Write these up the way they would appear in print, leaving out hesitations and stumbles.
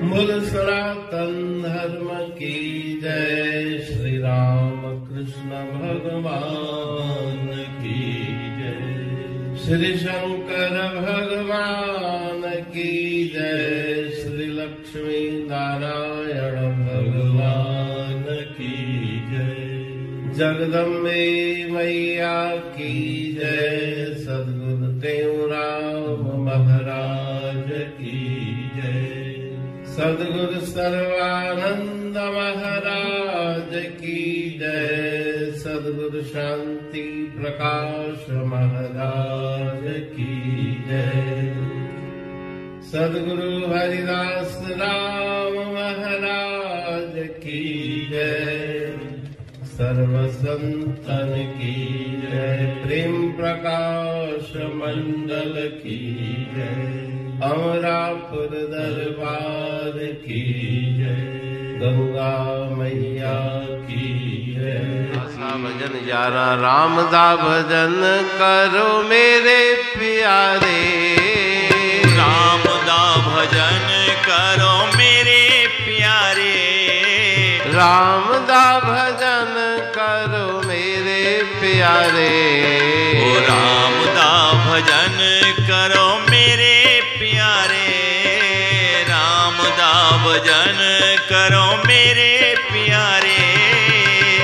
बोल सनातन धर्म की जय। श्री राम कृष्ण भगवान की जय। श्री शंकर भगवान की जय। श्री लक्ष्मी नारायण भगवान की जय। जगदम्बे मैया की जय। सद्गुरु देवराम महाराज की जय। सद्गुरु सर्वानंद महाराज की जय। सद्गुरु शांति प्रकाश महाराज की जय। सद्गुरु हरिदास राम महाराज की जय। सर्व संतन की जय। प्रेम प्रकाश मंडल की जय। अमरापुर दरबार की जय। गंगा मैया की जय। आशा भजन यारा राम दा भजन करो मेरे प्यारे। राम दा भजन करो मेरे प्यारे। राम दा भजन करो मेरे प्यारे। ओ राम दा भजन करो मेरे प्यारे। राम दा भजन करो मेरे प्यारे।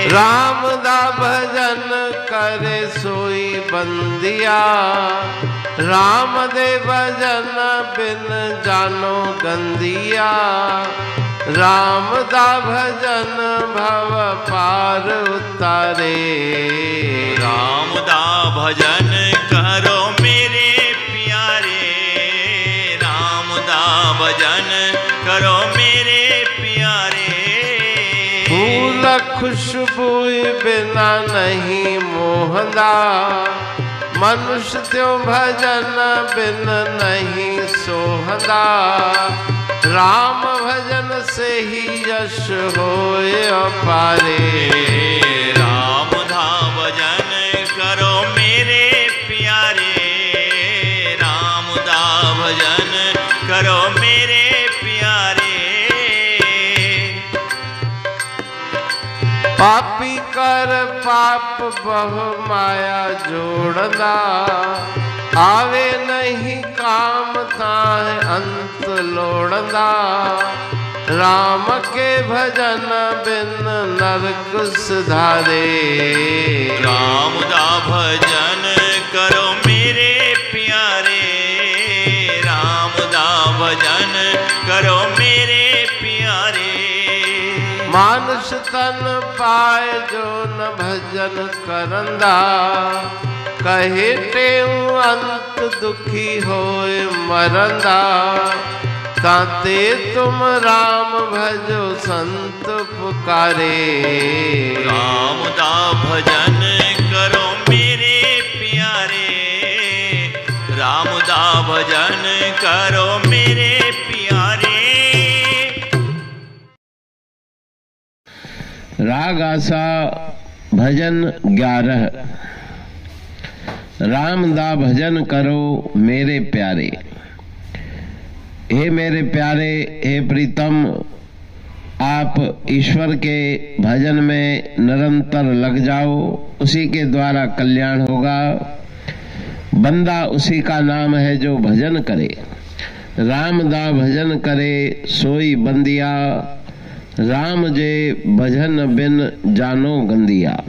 राम दा भजन करे सोई बंदिया। राम दे भजन बिन जानो गंदिया। राम दा भजन भव पार उतारे। राम दा भजन करो मेरे प्यारे। राम दा भजन करो मेरे प्यारे। फूल खुशबू बिना नहीं मोहदा। मनुष्य त्यों भजन बिन नहीं सोहदा। राम भजन से ही यश होए अपारे। राम दा भजन करो मेरे प्यारे। राम दा भजन करो मेरे प्यारे। पापी कर पाप बहु माया जोड़ना। आवे नहीं काम ताहे अंत लोड़ना। राम के भजन बिन नरक सुधारे। राम दा भजन करो मेरे प्यारे। राम दा भजन करो मेरे प्यारे। मानुष तन पाए जो न भजन करंदा। कहे टेऊ अंत दुखी होए मरंदा। ताते तुम राम भजो संत पुकारे। राम दा भजन करो मेरे प्यारे। राम दा भजन करो मेरे प्यारे। राग आसा भजन 11। राम दा भजन करो मेरे प्यारे। हे मेरे प्यारे, हे प्रीतम, आप ईश्वर के भजन में निरंतर लग जाओ। उसी के द्वारा कल्याण होगा। बंदा उसी का नाम है जो भजन करे। राम दा भजन करे सोई बंदिया। राम जे भजन बिन जानो गंदिया।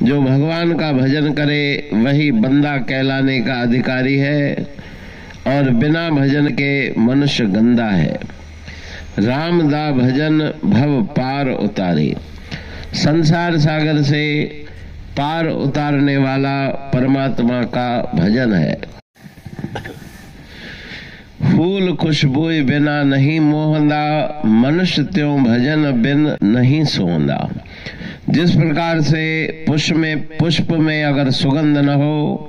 जो भगवान का भजन करे वही बंदा कहलाने का अधिकारी है और बिना भजन के मनुष्य गंदा है। राम दा भजन भव पार उतारे। संसार सागर से पार उतारने वाला परमात्मा का भजन है। फूल खुशबू बिना नहीं मोहंदा। मनुष्य त्यों भजन बिन नहीं सोंदा। जिस प्रकार से पुष्प में अगर सुगंध न हो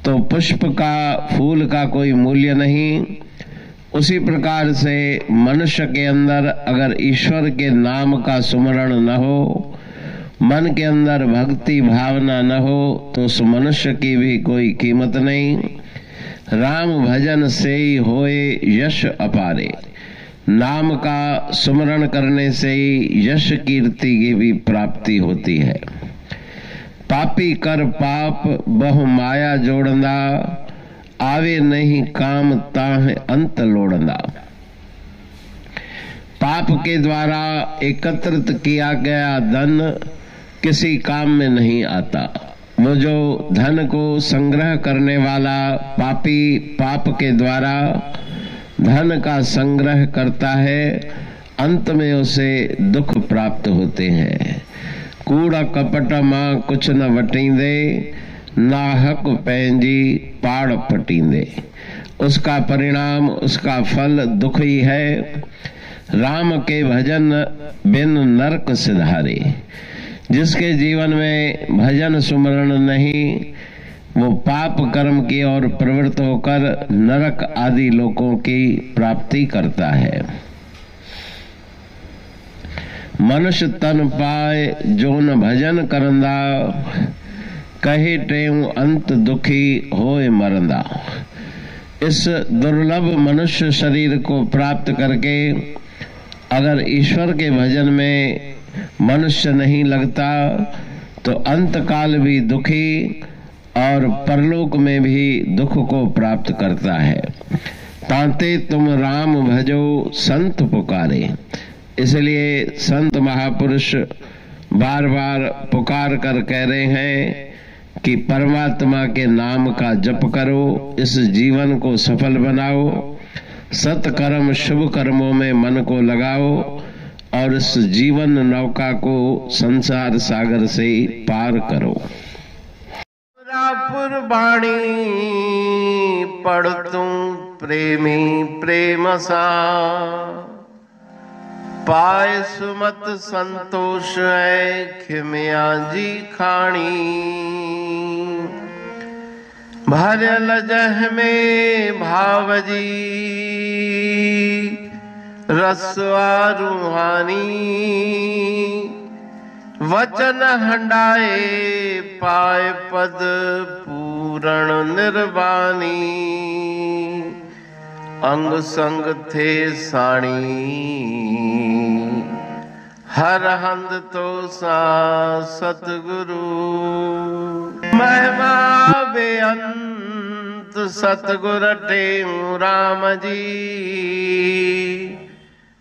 तो पुष्प का फूल का कोई मूल्य नहीं। उसी प्रकार से मनुष्य के अंदर अगर ईश्वर के नाम का सुमरण न हो, मन के अंदर भक्ति भावना न हो तो उस मनुष्य की भी कोई कीमत नहीं। राम भजन से ही होए यश अपारे। नाम का सुमरण करने से यश कीर्ति की भी प्राप्ति होती है। पापी कर पाप बहु माया जोड़ना, आवे नहीं काम ताह अंत लोड़ना। पाप के द्वारा एकत्रित किया गया धन किसी काम में नहीं आता। वो जो धन को संग्रह करने वाला पापी पाप के द्वारा धन का संग्रह करता है, अंत में उसे दुख प्राप्त होते हैं। कूड़ा कपट मां कुछ न वटींदे, नाहक पैंजी पाड़ पटींदे। उसका परिणाम, उसका फल दुख ही है। राम के भजन बिन नरक सिधारे। जिसके जीवन में भजन सुमरण नहीं, वो पाप कर्म की ओर प्रवृत्त होकर नरक आदि लोकों की प्राप्ति करता है। मनुष्य तन पाए जो न भजन करंदा, कहे टेऊ अंत दुखी होए मरंदा। इस दुर्लभ मनुष्य शरीर को प्राप्त करके अगर ईश्वर के भजन में मनुष्य नहीं लगता तो अंत काल भी दुखी और परलोक में भी दुख को प्राप्त करता है। तांते तुम राम भजो संत पुकारे। इसलिए संत महापुरुष बार बार पुकार कर कह रहे हैं कि परमात्मा के नाम का जप करो, इस जीवन को सफल बनाओ, सत्कर्म शुभ कर्मों में मन को लगाओ और इस जीवन नौका को संसार सागर से पार करो। पुरबाणी पढ़ तू प्रेमी प्रेम सा, पाए सुमत संतोष है खिमिया जी खाणी। भरल जह में भावजी रसवा रूहानी। वचन हंडाए पाए पद पूरण निर्वाणी। अंग संग थे साणी हर हंद तो सा सतगुरु। महिमा बेअंत सतगुर टेऊ राम जी।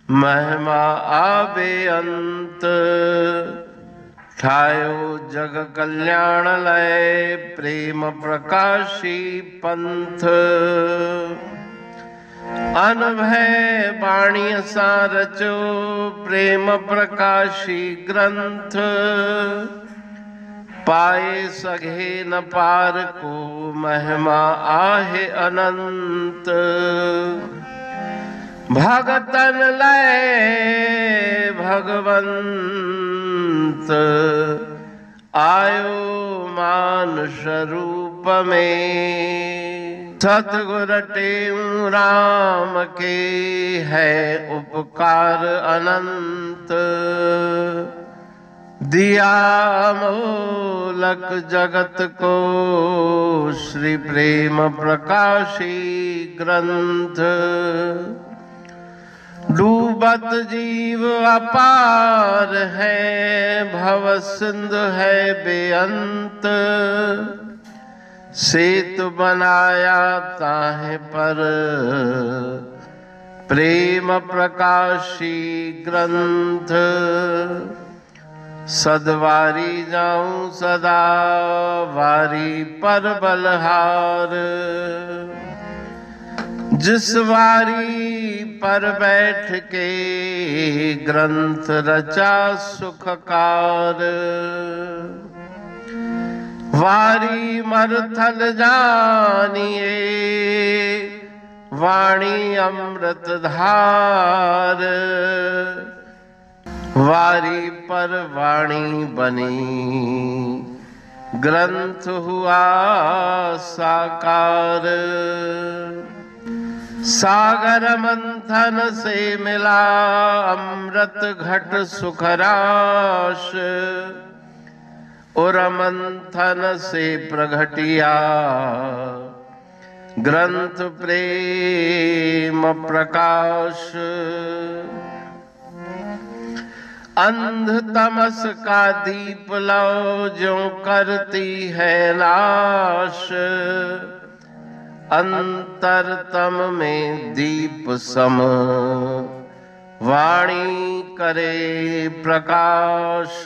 महिमा आबे अंत ठायो जग कल्याण लय। प्रेम प्रकाशी पंथ अनभय बाणी सा रचो। प्रेम प्रकाशी ग्रंथ पाए सघे न पार को। महिमा आहे अनंत भगतन लय भगवंत। आयो मानुष रूप में। सतगुर टेऊ राम के है उपकार अनंत। दिया मोलक जगत को श्री प्रेम प्रकाशी ग्रंथ। डूबत जीव अपार है भव सिंध है बेअंत। सेतु बनाया ताहे पर प्रेम प्रकाशी ग्रंथ। सदवारी जाऊं सदा वारी पर बलहार। जिस वारी पर बैठ के ग्रंथ रचा सुखकार। वारी मरथल जानिए वाणी अमृत धार। वारी पर वाणी बनी ग्रंथ हुआ साकार। सागर मंथन से मिला अमृत घट सुखराश। और मंथन से प्रगटिया ग्रंथ प्रेम प्रकाश, अंध तमस का दीप लो जो करती है नाश, अंतरतम में दीप सम वाणी करे प्रकाश।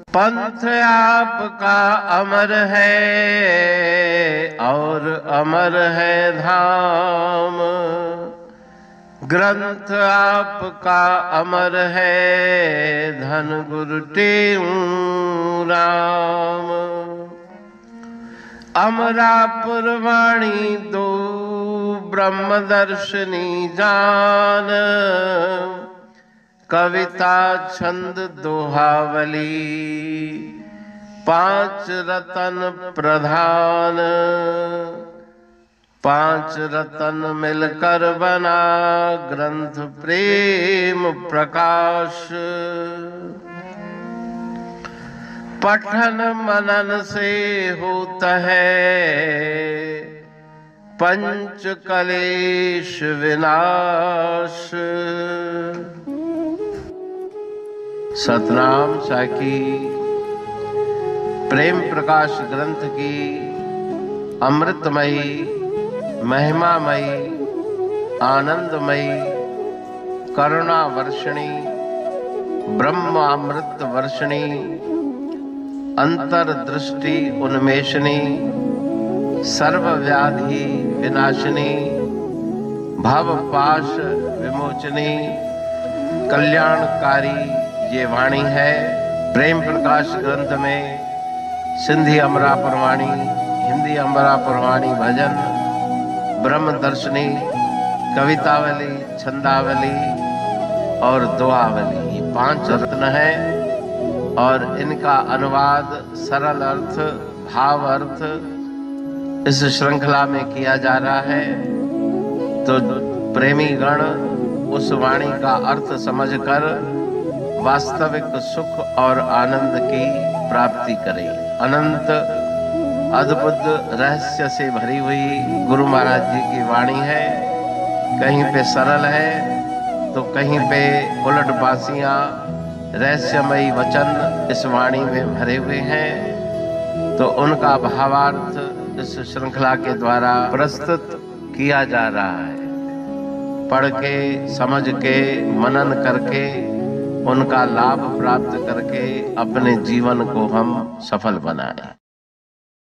पंथ आपका अमर है और अमर है धाम, ग्रंथ आपका अमर है धन गुरु टेऊ राम। अमरापुर वाणी दो ब्रह्मदर्शनी जान, कविता छंद दोहावली पांच रतन प्रधान। पांच रतन मिलकर बना ग्रंथ प्रेम प्रकाश। पठन मनन से होता है पंच कलेश विनाश। सतनाम साखी प्रेम प्रकाश ग्रंथ की अमृतमयी महिमामयी आनंदमयी करुणा वर्षिणी ब्रह्म अमृत वर्षिणी अंतर्दृष्टि उन्मेषणी सर्वव्याधि विनाशिनी भव पाश विमोचनी कल्याणकारी ये वाणी है। प्रेम प्रकाश ग्रंथ में सिंधी अमरापुर वाणी, हिंदी अमरापुर वाणी भजन, ब्रह्म दर्शनी, कवितावली, छंदावली और दुआवली, ये पांच रत्न है और इनका अनुवाद सरल अर्थ भाव अर्थ इस श्रृंखला में किया जा रहा है। तो प्रेमी गण उस वाणी का अर्थ समझकर वास्तविक सुख और आनंद की प्राप्ति करें। अनंत अद्भुत रहस्य से भरी हुई गुरु महाराज जी की वाणी है। कहीं पे सरल है तो कहीं पे उलट बासियां रहस्यमयी वचन इस वाणी में भरे हुए हैं। तो उनका भावार्थ इस श्रृंखला के द्वारा प्रस्तुत किया जा रहा है। पढ़ के समझ के मनन करके उनका लाभ प्राप्त करके अपने जीवन को हम सफल बनाएं।